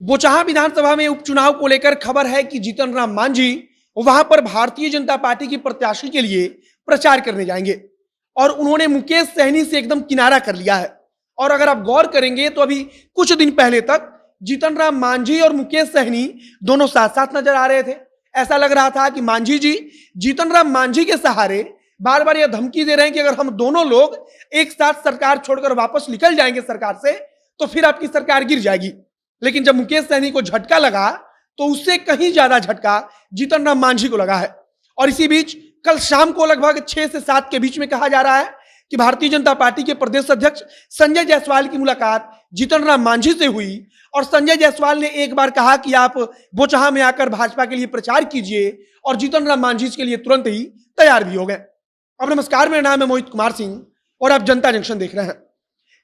बोचहां विधानसभा में उपचुनाव को लेकर खबर है कि जीतन राम मांझी वहां पर भारतीय जनता पार्टी की प्रत्याशी के लिए प्रचार करने जाएंगे और उन्होंने मुकेश सहनी से एकदम किनारा कर लिया है। और अगर आप गौर करेंगे तो अभी कुछ दिन पहले तक जीतन राम मांझी और मुकेश सहनी दोनों साथ साथ नजर आ रहे थे। ऐसा लग रहा था कि मांझी जी जीतन राम मांझी के सहारे बार बार यह धमकी दे रहे हैं कि अगर हम दोनों लोग एक साथ सरकार छोड़कर वापस निकल जाएंगे सरकार से तो फिर आपकी सरकार गिर जाएगी। लेकिन जब मुकेश सहनी को झटका लगा तो उससे कहीं ज्यादा झटका जीतन राम मांझी को लगा है। और इसी बीच कल शाम को लगभग 6 से 7 के बीच में कहा जा रहा है कि भारतीय जनता पार्टी के प्रदेश अध्यक्ष संजय जायसवाल की मुलाकात जीतन राम मांझी से हुई और संजय जायसवाल ने एक बार कहा कि आप बोचहां में आकर भाजपा के लिए प्रचार कीजिए और जीतन राम मांझी इसके लिए तुरंत ही तैयार भी हो गए। अब नमस्कार, मेरा नाम है मोहित कुमार सिंह और आप जनता जंक्शन देख रहे हैं।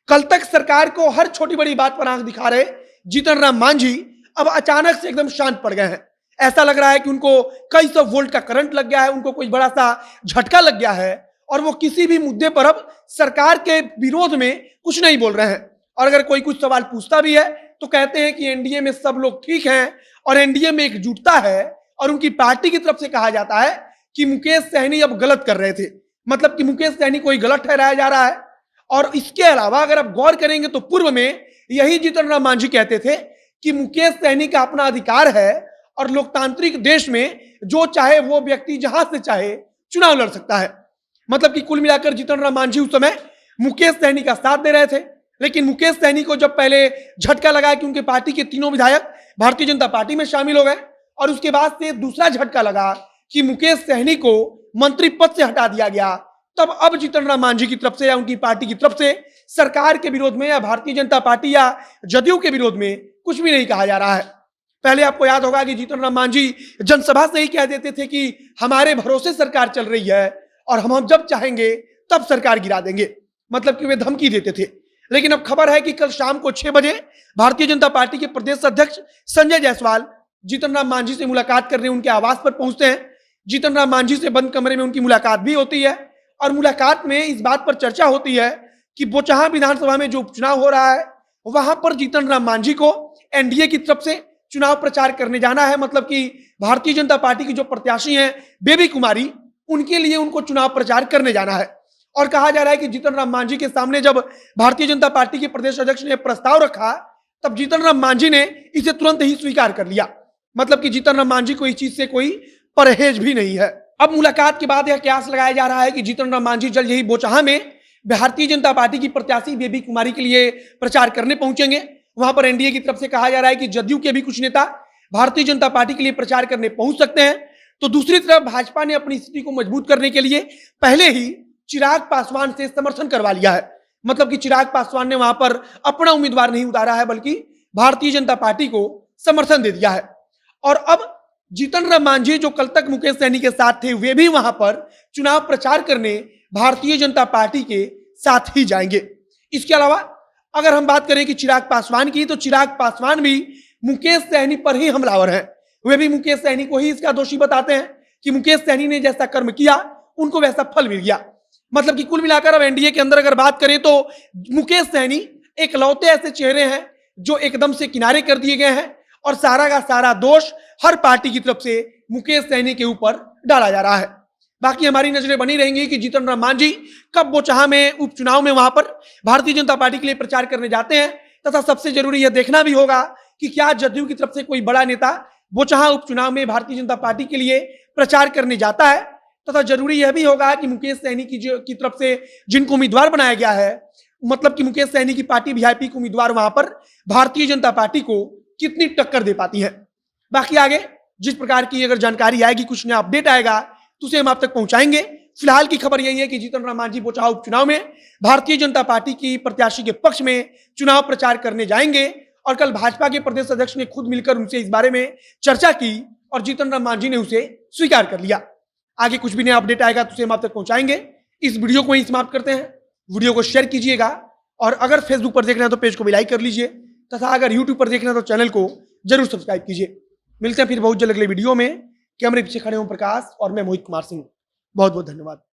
कल तक सरकार को हर छोटी बड़ी बात पर आंख दिखा रहे जीतन राम मांझी अब अचानक से एकदम शांत पड़ गए हैं। ऐसा लग रहा है कि उनको कई सौ वोल्ट का करंट लग गया है, उनको कोई बड़ा सा झटका लग गया है और वो किसी भी मुद्दे पर अब सरकार के विरोध में कुछ नहीं बोल रहे हैं। और अगर कोई कुछ सवाल पूछता भी है तो कहते हैं कि एनडीए में सब लोग ठीक हैं और एनडीए में एकजुटता है। और उनकी पार्टी की तरफ से कहा जाता है कि मुकेश सहनी अब गलत कर रहे थे, मतलब कि मुकेश सहनी को ही गलत ठहराया जा रहा है। और इसके अलावा अगर आप गौर करेंगे तो पूर्व में यही जीतन राम मांझी कहते थे कि मुकेश सहनी का अपना अधिकार है और लोकतांत्रिक देश में जो चाहे वो व्यक्ति जहां से चाहे चुनाव लड़ सकता है। मतलब कि कुल मिलाकर जीतन राम मांझी उस समय मुकेश सहनी का साथ दे रहे थे। लेकिन मुकेश सहनी को जब पहले झटका लगा कि उनके पार्टी के तीनों विधायक भारतीय जनता पार्टी में शामिल हो गए और उसके बाद से दूसरा झटका लगा कि मुकेश सहनी को मंत्री पद से हटा दिया गया, तब अब जीतन राम मांझी की तरफ से या उनकी पार्टी की तरफ से सरकार के विरोध में या भारतीय जनता पार्टी या जदयू के विरोध में कुछ भी नहीं कहा जा रहा है। पहले आपको याद होगा कि जीतन राम मांझी जनसभा से ही कह देते थे कि हमारे भरोसे सरकार चल रही है और हम जब चाहेंगे तब सरकार गिरा देंगे, मतलब कि वे धमकी देते थे। लेकिन अब खबर है कि कल शाम को 6 बजे भारतीय जनता पार्टी के प्रदेश अध्यक्ष संजय जायसवाल जीतन राम मांझी से मुलाकात करने उनके आवास पर पहुंचते हैं। जीतन राम मांझी से बंद कमरे में उनकी मुलाकात भी होती है और मुलाकात में इस बात पर चर्चा होती है कि बोचहां विधानसभा में जो उपचुनाव हो रहा है वहां पर जीतन राम मांझी को एनडीए की तरफ से चुनाव प्रचार करने जाना है। मतलब कि भारतीय जनता पार्टी की जो प्रत्याशी हैं बेबी कुमारी, उनके लिए उनको चुनाव प्रचार करने जाना है। और कहा जा रहा है कि जीतन राम मांझी के सामने जब भारतीय जनता पार्टी के प्रदेश अध्यक्ष ने प्रस्ताव रखा तब जीतन राम मांझी ने इसे तुरंत ही स्वीकार कर लिया। मतलब कि जीतन राम मांझी को इस चीज से कोई परहेज भी नहीं है। अब मुलाकात के बाद यह कयास लगाया जा रहा है कि जीतन राम मांझी जल्द ही बोचहां में भारतीय जनता पार्टी की प्रत्याशी बेबी कुमारी के लिए प्रचार करने पहुंचेंगे। वहां पर एनडीए की तरफ से कहा जा रहा है कि जदयू के भी कुछ नेता भारतीय जनता पार्टी के लिए प्रचार करने पहुंच सकते हैं। तो दूसरी तरफ भाजपा ने अपनी स्थिति को मजबूत करने के लिए पहले ही चिराग पासवान से समर्थन करवा लिया है। मतलब कि चिराग पासवान ने वहां पर अपना उम्मीदवार नहीं उतारा है बल्कि भारतीय जनता पार्टी को समर्थन दे दिया है। और अब जीतन राम मांझी जो कल तक मुकेश सहनी के साथ थे वे भी वहां पर चुनाव प्रचार करने भारतीय जनता पार्टी के साथ ही जाएंगे। इसके अलावा अगर हम बात करें कि चिराग पासवान की, तो चिराग पासवान भी मुकेश सहनी पर ही हमलावर हैं। वे भी मुकेश सहनी को ही इसका दोषी बताते हैं कि मुकेश सहनी ने जैसा कर्म किया उनको वैसा फल मिल गया। मतलब कि कुल मिलाकर अब एनडीए के अंदर अगर बात करें तो मुकेश सहनी एकलौते ऐसे चेहरे हैं जो एकदम से किनारे कर दिए गए हैं और सारा का सारा दोष हर पार्टी की तरफ से मुकेश सहनी के ऊपर डाला जा रहा है। बाकी हमारी नजरें बनी रहेंगी कि जीतन राम मांझी कब बोचहां में उपचुनाव में वहां पर भारतीय जनता पार्टी के लिए प्रचार करने जाते हैं, तथा सबसे जरूरी यह देखना भी होगा कि क्या जदयू की तरफ से कोई बड़ा नेता बोचहां उपचुनाव में भारतीय जनता पार्टी के लिए प्रचार करने जाता है। तथा जरूरी यह भी होगा कि मुकेश सहनी की तरफ से जिनको उम्मीदवार बनाया गया है, मतलब कि मुकेश सहनी की पार्टी वीआईपी के उम्मीदवार वहां पर भारतीय जनता पार्टी को कितनी टक्कर दे पाती है। बाकी आगे जिस प्रकार की अगर जानकारी आएगी, कुछ नया अपडेट आएगा तो उसे हम आप तक पहुंचाएंगे। फिलहाल की खबर यही है कि जीतन राम मांझी बोचहां उपचुनाव में भारतीय जनता पार्टी की प्रत्याशी के पक्ष में चुनाव प्रचार करने जाएंगे और कल भाजपा के प्रदेश अध्यक्ष ने खुद मिलकर उनसे इस बारे में चर्चा की और जीतन राम मांझी ने उसे स्वीकार कर लिया। आगे कुछ भी नया अपडेट आएगा तो उसे हम आप तक पहुंचाएंगे। इस वीडियो को यहीं समाप्त करते हैं। वीडियो को शेयर कीजिएगा और अगर फेसबुक पर देख रहे हैं तो पेज को भी लाइक कर लीजिए तथा अगर यूट्यूब पर देख रहे हैं तो चैनल को जरूर सब्सक्राइब कीजिए। मिलते हैं फिर बहुत जल्द अगले वीडियो में। कैमरे पीछे खड़े ओम प्रकाश और मैं मोहित कुमार सिंह। बहुत बहुत धन्यवाद।